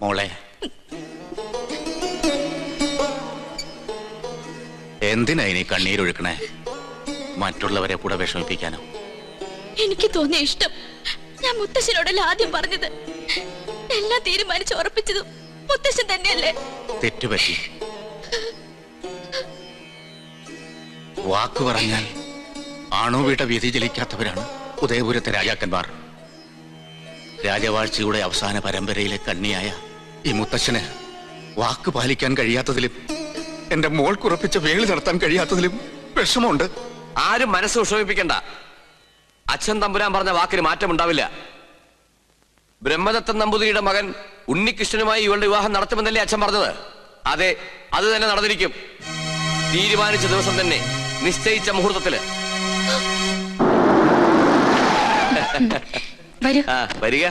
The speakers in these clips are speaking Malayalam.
മോളെ, എന്തിനാ ഇനി കണ്ണീരൊഴുക്കണേ? മറ്റുള്ളവരെ കൂടെ വിഷമിപ്പിക്കാനോ? എനിക്ക് തോന്നിയ ഇഷ്ടം ഞാൻ മുത്തശ്ശനോടല്ല ആദ്യം പറഞ്ഞത്. എല്ലാം തീരുമാനിച്ച് ഉറപ്പിച്ചതും മുത്തശ്ശൻ തന്നെയല്ലേ? തെറ്റുപറ്റി. വാക്കു പറഞ്ഞാൽ ആണോവിട്ട വ്യതിചലിക്കാത്തവരാണ് ഉദയപുരത്തെ രാജാക്കന്മാർ. രാജവാഴ്ചയുടെ അവസാന പരമ്പരയിലെ കണ്ണിയായ ഈ മുത്തശ്ശന് വാക്ക് പാലിക്കാൻ കഴിയാത്തതിലും എന്റെ മോൾക്കുറപ്പിച്ച വേളി നടത്താൻ കഴിയാത്തതിലും വിഷമമുണ്ട്. ആരും മനസ്സ് വിഷമിപ്പിക്കണ്ട. അച്ഛൻ തമ്പുരാൻ പറഞ്ഞ വാക്കിന് മാറ്റമുണ്ടാവില്ല. ബ്രഹ്മദത്തൻ നമ്പൂതിരിയുടെ മകൻ ഉണ്ണികൃഷ്ണനുമായി ഇവളുടെ വിവാഹം നടത്തുമെന്നല്ലേ അച്ഛൻ പറഞ്ഞത്? അതെ, അത് തന്നെ നടന്നിരിക്കും. തീരുമാനിച്ച ദിവസം തന്നെ, നിശ്ചയിച്ച മുഹൂർത്തത്തില്. വരിക.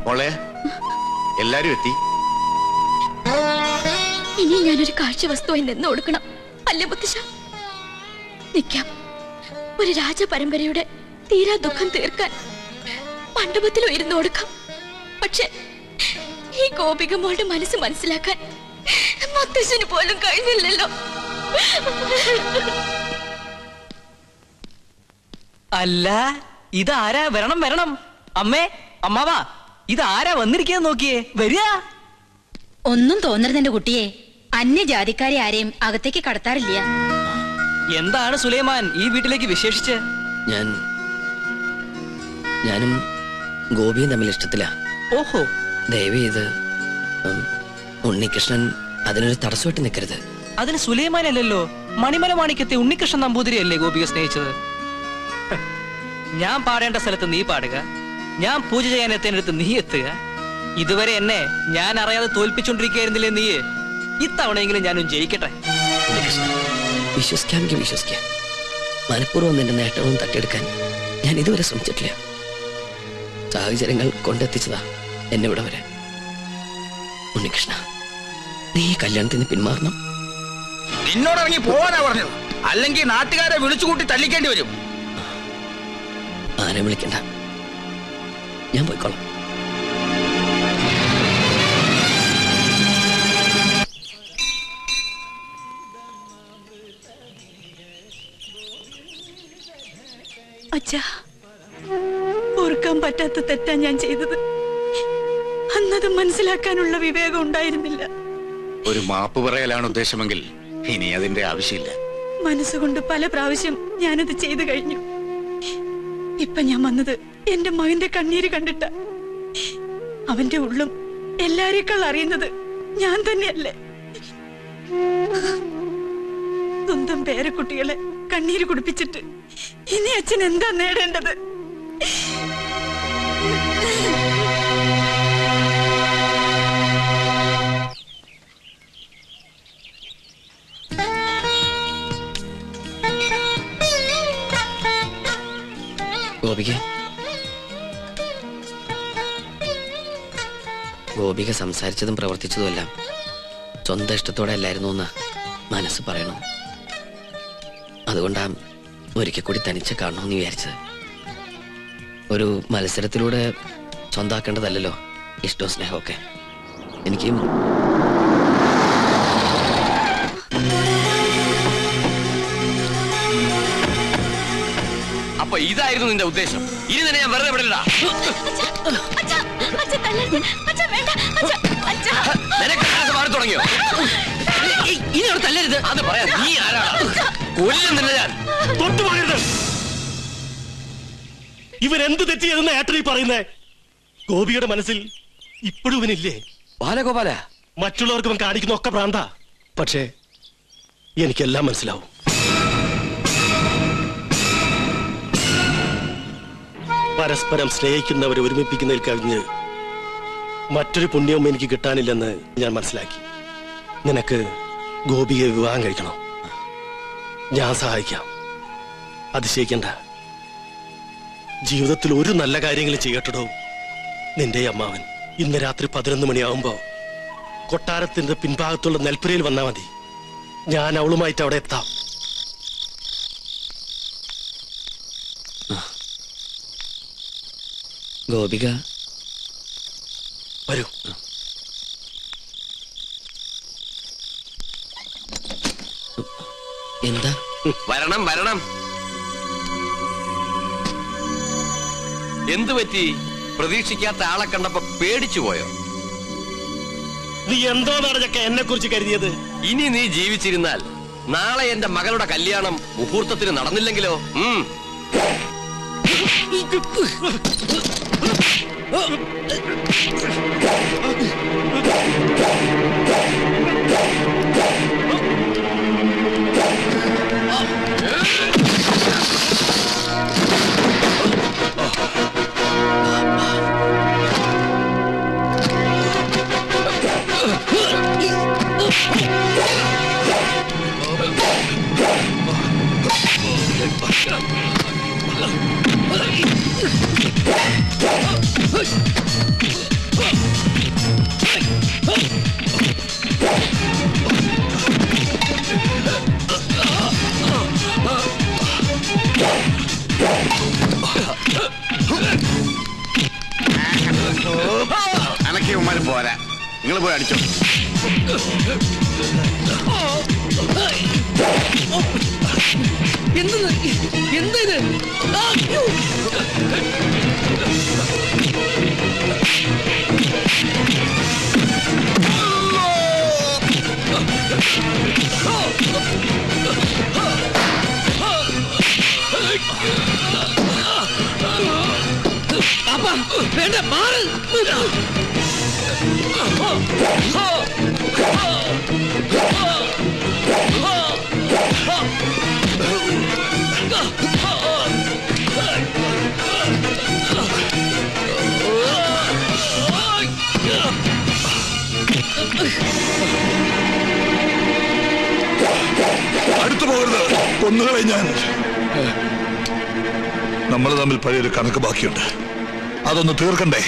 മോളെ, എല്ലാരും എത്തി. ഇനി ഞാനൊരു കാഴ്ച വസ്തുവായി നിന്ന് കൊടുക്കണം അല്ലേ മുത്തശ്ശ? നിൽക്കാം. ഒരു രാജപരമ്പരയുടെ തീരാ ദുഃഖം തീർക്കാൻ മണ്ഡപത്തിലോ ഇരുന്ന് കൊടുക്കാം. പക്ഷെ ഈ ഗോപിക മോളുടെ മനസ്സ് മനസ്സിലാക്കാൻ മുത്തശ്ശന് പോലും കഴിഞ്ഞില്ലല്ലോ. അല്ല, ഇതാരാ? വരണം വരണം. അമ്മേ, അമ്മാവാ, ഇതാരാ വന്നിരിക്കാൻ? നോക്കിയേ, വരിക. ഒന്നും തോന്നരുത് എന്റെ കുട്ടിയെ. അന്യജാതിക്കാരെ ആരെയും അകത്തേക്ക് കടത്താറില്ല. എന്താണ് സുലൈമാൻ ഈ വീട്ടിലേക്ക് വിശേഷിച്ച്? ഞാനും ഗോപിയും തമ്മിൽ ഇഷ്ടത്തില. ഓഹോ. ദയവ് ചെയ്ത് ഉണ്ണികൃഷ്ണൻ അതിനൊരു തടസ്സമായിട്ട് നിൽക്കരുത്. അതിന് സുലൈമാൻ അല്ലല്ലോ, മണിമല മാണിക്കത്തെ ഉണ്ണികൃഷ്ണൻ നമ്പൂതിരി അല്ലേ ഗോപിയെ സ്നേഹിച്ചത്? ഞാൻ പാടേണ്ട സ്ഥലത്ത് നീ പാടുക, ഞാൻ പൂജ ചെയ്യാൻ എത്തേണ്ടടുത്ത് നീ എത്തുക. ഇതുവരെ എന്നെ ഞാൻ അറിയാതെ തോൽപ്പിച്ചോണ്ടിരിക്കുകയായിരുന്നില്ലേ നീ? ഇത്തവണയെങ്കിലും ഞാനും ജയിക്കട്ടെ. വിശ്വസിക്കാമെങ്കിൽ വിശ്വസിക്കാം. മനഃപൂർവ്വം നിന്റെ നേട്ടവും തട്ടിയെടുക്കാൻ ഞാൻ ഇതുവരെ ശ്രമിച്ചിട്ടില്ല. സാഹചര്യങ്ങൾ കൊണ്ടെത്തിച്ചതാ എന്നെ ഇവിടെ വരെ. ഉണ്ണികൃഷ്ണ, നീ കല്യാണത്തിന് പിന്മാറണം. നിന്നോടിറങ്ങി പോവാനാ പറഞ്ഞത്, അല്ലെങ്കിൽ നാട്ടുകാരെ വിളിച്ചുകൂട്ടി തല്ലിക്കേണ്ടി വരും. ആരെ വിളിക്കണ്ട, ഞാൻ പോയിക്കോളാം. അച്ഛാ, ഓർക്കാൻ പറ്റാത്ത തെറ്റാ ഞാൻ ചെയ്തത്. അന്നത് മനസ്സിലാക്കാനുള്ള വിവേകം ഉണ്ടായിരുന്നില്ല. ഒരു മാപ്പ് പറയലാണ് ഉദ്ദേശമെങ്കിൽ ഇനി അതിന്റെ ആവശ്യമില്ല. മനസ്സുകൊണ്ട് പല പ്രാവശ്യം ഞാനത് ചെയ്തു കഴിഞ്ഞു. ഇപ്പൊ ഞാൻ വന്നത് എന്റെ മകന്റെ കണ്ണീര് കണ്ടിട്ട. അവന്റെ ഉള്ളും എല്ലാരേക്കാൾ അറിയുന്നത് ഞാൻ തന്നെയല്ലേ. സ്വന്തം പേരക്കുട്ടികളെ കണ്ണീര് കുടിപ്പിച്ചിട്ട് ഇനി അച്ഛൻ എന്താ നേടേണ്ടത്? ഗോപിക സംസാരിച്ചതും പ്രവർത്തിച്ചതും എല്ലാം സ്വന്തം ഇഷ്ടത്തോടെ അല്ലായിരുന്നു എന്ന് മനസ്സ് പറയണം. അതുകൊണ്ടാ ഒരിക്കൽ കൂടി തനിച്ച് കാണണമെന്ന് വിചാരിച്ചത്. ഒരു മത്സരത്തിലൂടെ സ്വന്താക്കേണ്ടതല്ലോ ഇഷ്ടവും സ്നേഹമൊക്കെ. എനിക്കും അപ്പൊ ഇതായിരുന്നു നിന്റെ ഉദ്ദേശം? ഇനി തന്നെ ഞാൻ വെറുതെ വിടില്ല. മാറി തുടങ്ങിയോ? ഇനി അവിടെ തല്ലരുത്. അത് പറയാം. നീ ആരാണ്? കൊല്ലുന്നില്ല ഞാൻ. തൊട്ടുപോകരുത്. ഇവരെന്ത് തെറ്റ് ചെയ്തെന്ന് ഏട്ടനീ പറയുന്നേ? ഗോപിയുടെ മനസ്സിൽ ഇപ്പോഴും ഇവനില്ലേ? ബാലഗോപാല, മറ്റുള്ളവർക്ക് ഇവൻ കാണിക്കുന്ന ഒക്കെ ഭ്രാന്ത. പക്ഷേ എനിക്കെല്ലാം മനസ്സിലാവും. പരസ്പരം സ്നേഹിക്കുന്നവരെ ഒരുമിപ്പിക്കുന്നതിൽ കവിഞ്ഞ് മറ്റൊരു പുണ്യവും എനിക്ക് കിട്ടാനില്ലെന്ന് ഞാൻ മനസ്സിലാക്കി. നിനക്ക് ഗോപിയെ വിവാഹം കഴിക്കണം. ഞാൻ സഹായിക്കാം. അതിശയിക്കണ്ട. ജീവിതത്തിൽ ഒരു നല്ല കാര്യങ്ങളും ചെയ്യട്ടോ നിന്റെ അമ്മാവൻ. ഇന്ന് രാത്രി 11 മണിയാവുമ്പോ കൊട്ടാരത്തിന്റെ പിൻഭാഗത്തുള്ള നെൽപ്പുരയിൽ വന്നാൽ മതി. ഞാൻ അവളുമായിട്ട് അവിടെ എത്താം. ഗോപിക വരൂ. എന്താ? വരണം വരണം. എന്തു പറ്റി? പ്രതീക്ഷിക്കാത്ത ആളെ കണ്ടപ്പോ പേടിച്ചു പോയോ? നീ എന്തോ നടക്കെ എന്നെ കുറിച്ച് കരുതിയത്? ഇനി നീ ജീവിച്ചിരുന്നാൽ നാളെ എന്റെ മകളുടെ കല്യാണം മുഹൂർത്തത്തിന് നടന്നില്ലെങ്കിലോ? അനക്കിയവന്മാരും പോരാ, നിങ്ങൾ പോയി അടിച്ചോ. എന്ത് വേണ്ട, മാറ്. അടുത്തു പോകരുത്, കൊന്നുകളെ ഞാൻ. നമ്മൾ തമ്മിൽ പഴയൊരു കണക്ക് ബാക്കിയുണ്ട്, അതൊന്ന് തീർക്കണ്ടേ?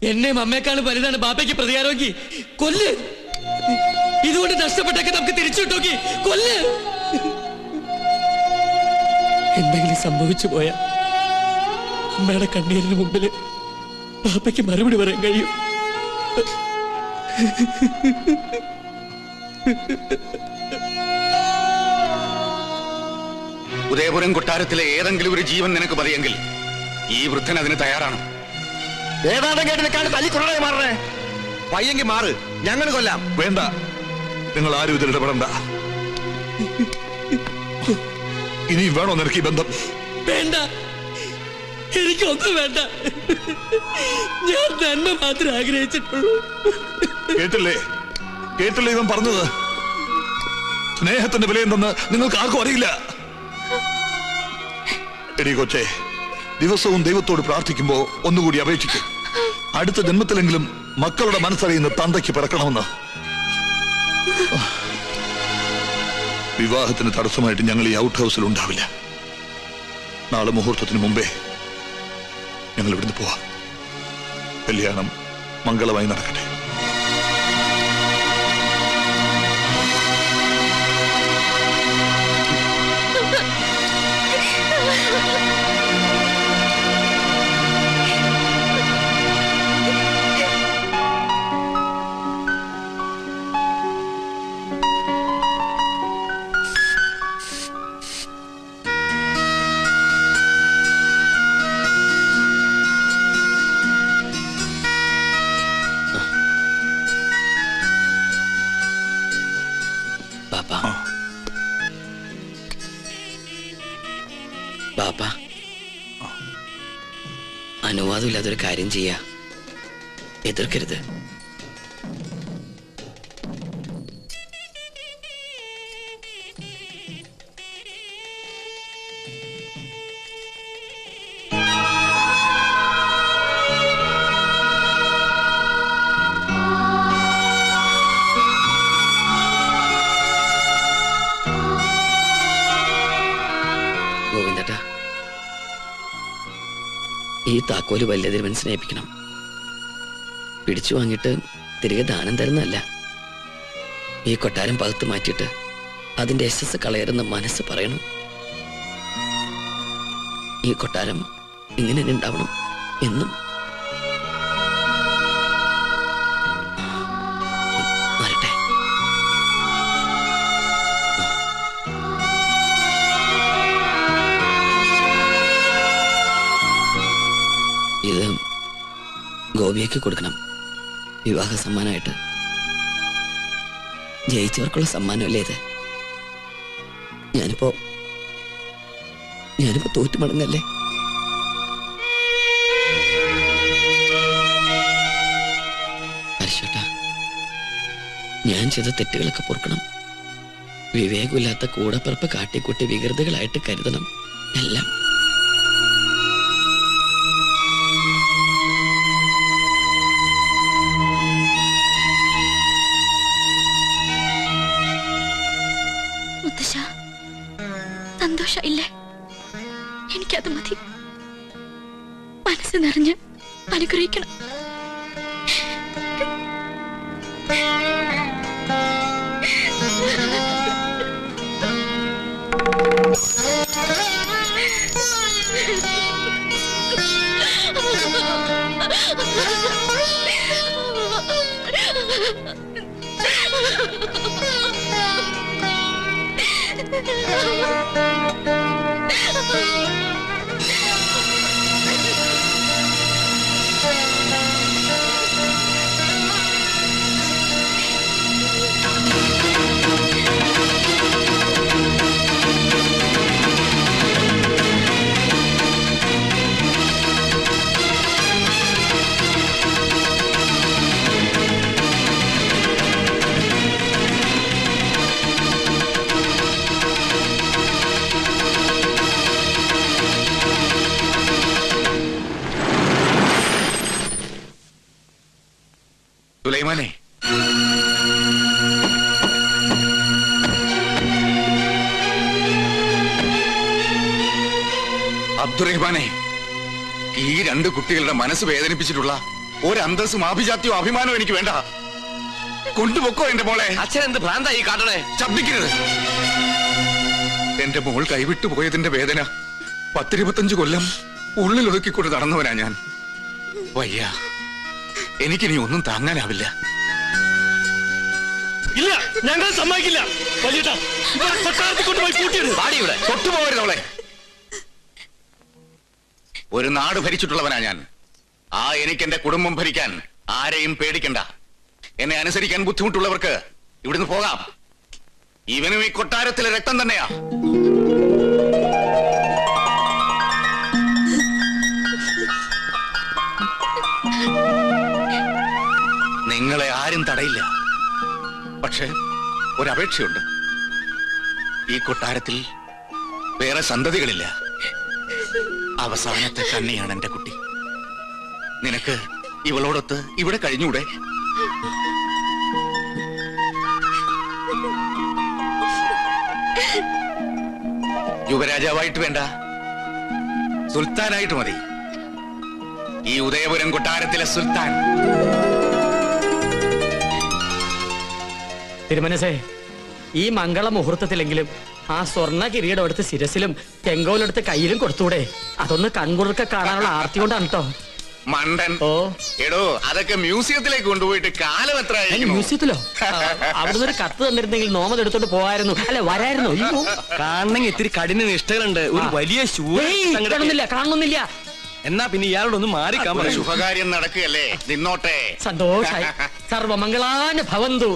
എന്നെയും അമ്മയെക്കാളും വലുതാണ് ബാപ്പയ്ക്ക് പ്രതികാരമെങ്കിൽ കൊല്ല്. ഇതുകൊണ്ട് നഷ്ടപ്പെട്ടൊക്കെ നമുക്ക് തിരിച്ചു കിട്ടോക്കി കൊല്ല്. എന്തെങ്കിലും സംഭവിച്ചു പോയാ അമ്മയുടെ കണ്ണീരിന് മുമ്പിൽ ബാപ്പയ്ക്ക് മറുപടി പറയാൻ കഴിയും. ഉദയപുരം കൊട്ടാരത്തിലെ ഏതെങ്കിലും ഒരു ജീവൻ നിനക്ക് മതിയെങ്കിൽ ഈ വൃദ്ധൻ അതിന് തയ്യാറാണ്. ഏതാണ്ട് കേട്ടിനെക്കാണ് തല്ലിക്കൊള്ളേ മാറണേ. പയ്യെങ്കിൽ മാറ്, ഞങ്ങൾ കൊല്ലാം. വേണ്ട, നിങ്ങൾ ആരും ഇതിൽ ഇടപെടണ്ട. ഇനി വേണോ നിനക്ക് ഈ ബന്ധം? വേണ്ട, എനിക്കൊന്നും വേണ്ട. ഞാൻ നന്മ മാത്രമേ ആഗ്രഹിച്ചിട്ടുള്ളൂ. കേട്ടില്ലേ ഇവൻ പറഞ്ഞത്? സ്നേഹത്തിന്റെ വിലയെന്തെന്ന് നിങ്ങൾക്ക് ആർക്കും അറിയില്ല. എടി കൊച്ചേ, ദിവസവും ദൈവത്തോട് പ്രാർത്ഥിക്കുമ്പോ ഒന്നുകൂടി അപേക്ഷിക്കും, അടുത്ത ജന്മത്തിലെങ്കിലും മക്കളുടെ മനസ്സറിയുന്ന തന്തയ്ക്ക് പിറക്കണമെന്ന്. വിവാഹത്തിന് തടസ്സമായിട്ട് ഞങ്ങൾ ഈ ഔട്ട് ഹൗസിൽ ഉണ്ടാവില്ല. നാളെ മുഹൂർത്തത്തിന് മുമ്പേ ഞങ്ങൾ ഇവിടുന്ന് പോവാം. കല്യാണം മംഗളമായി നടക്കട്ടെ. ബാപ്പ, അനുവാദമില്ലാതൊരു കാര്യം ചെയ്യാ, എതിർക്കരുത്. ഈ താക്കോല് വലിയ തിരുമനസിനെ സ്നേഹിപ്പിക്കണം. പിടിച്ചു വാങ്ങിയിട്ട് തിരികെ ദാനം തരുന്നതല്ല. ഈ കൊട്ടാരം പകുത്ത് മാറ്റിയിട്ട് അതിന്റെ യശസ് കളയരുന്ന മനസ്സ് പറയണം. ഈ കൊട്ടാരം ഇങ്ങനെ തന്നെ ഉണ്ടാവണം എന്നും. വരട്ടെ. ഇത് ഗോപിയയ്ക്ക് കൊടുക്കണം, വിവാഹ സമ്മാനമായിട്ട്. ജയിച്ചവർക്കുള്ള സമ്മാനമല്ലേ ഇത്? ഞാനിപ്പോ തോറ്റു മടങ്ങല്ലേ? പരിശോട്ട, ഞാൻ ചെയ്ത തെറ്റുകളൊക്കെ പൊറുക്കണം. വിവേകമില്ലാത്ത കൂടപ്പിറപ്പ് കാട്ടിക്കൂട്ടി വികൃതികളായിട്ട് കരുതണം എല്ലാം. സന്തോഷമില്ലേ? എനിക്കത് മതി. മനസ്സ് നിറഞ്ഞ് അനുഗ്രഹിക്കണം. സുലൈമാനെ, അബ്ദുറഹ്മാനെ, ഈ രണ്ട് കുട്ടികളുടെ മനസ്സ് വേദനിപ്പിച്ചിട്ടുള്ള ഒരു അന്തസ്സും ആഭിജാത്യവും അഭിമാനവും എനിക്ക് വേണ്ട. കൊണ്ടുപൊക്കോ എന്റെ മോളെ. അച്ഛൻ എന്ത് ഭ്രാന്തായി കാട്ടണേ? ശബ്ദിക്കരുത്. എന്റെ മോൾ കൈവിട്ടു പോയതിന്റെ വേദന 10-25 കൊല്ലം ഉള്ളിലൊതുക്കിക്കൊണ്ട് നടന്നവനാ ഞാൻ. വയ്യ, എനിക്കിനി ഒന്നും താങ്ങാനാവില്ല. ഇല്ല, ഞങ്ങൾ സമ്മതിക്കില്ല. തൊട്ടുപോകരുതവളെ. ഒരു നാട് ഭരിച്ചിട്ടുള്ളവനാ ഞാൻ. എനിക്ക് എന്റെ കുടുംബം ഭരിക്കാൻ ആരെയും പേടിക്കണ്ട. എന്നെ അനുസരിക്കാൻ ബുദ്ധിമുട്ടുള്ളവർക്ക് ഇവിടുന്ന് പോകാം. ഇവനും ഈ കൊട്ടാരത്തിലെ രക്തം തന്നെയാ. നിങ്ങളെ ആരും തടയില്ല. പക്ഷെ ഒരപേക്ഷയുണ്ട്. ഈ കൊട്ടാരത്തിൽ വേറെ സന്തതികളില്ല. അവസാനത്തെ കണ്ണിയാണ് എന്റെ കുട്ടി. നിനക്ക് ഇവളോടൊത്ത് ഇവിടെ കഴിഞ്ഞൂടെ? യുവരാജാവായിട്ട് വേണ്ട, സുൽത്താനായിട്ട് മതി. ഈ ഉദയപുരം കൊട്ടാരത്തിലെ സുൽത്താൻ. തിരുമനസേ, ഈ മംഗള മുഹൂർത്തത്തിലെങ്കിലും ആ സ്വർണ്ണ കിരീടം എടുത്ത് ശിരസിലും ചെങ്കോലെടുത്ത് കയ്യിലും കൊടുത്തൂടെ? അതൊന്ന് കൺകുറുക്ക കാണാനുള്ള ആർത്തി കൊണ്ടാണ് കേട്ടോ. മണ്ടൻ. എടോ, അതൊക്കെ മ്യൂസിയത്തിലേക്ക് കൊണ്ടുപോയിട്ട് കാലം എത്ര? മ്യൂസിയത്തിലോ? അവിടുന്ന് ഒരു കത്ത് തന്നിരുന്നെങ്കിൽ നോമത് എടുത്തോണ്ട് പോവായിരുന്നു. അല്ലെ, വരായിരുന്നു. കാണണമെങ്കിൽ ഇത്തിരി കഠിന നിഷ്ഠകളുണ്ട്. ഒരു വലിയ കാണുന്നില്ല. എന്നാ പിന്നെ ഇയാളോടൊന്ന് മാറിക്കാൻ പറയൂ. ശുഭകാര്യം നടക്കുകയല്ലേ, നിന്നോട്ടെ. സന്തോഷായി. സർവമംഗളാന ഭവന്തു.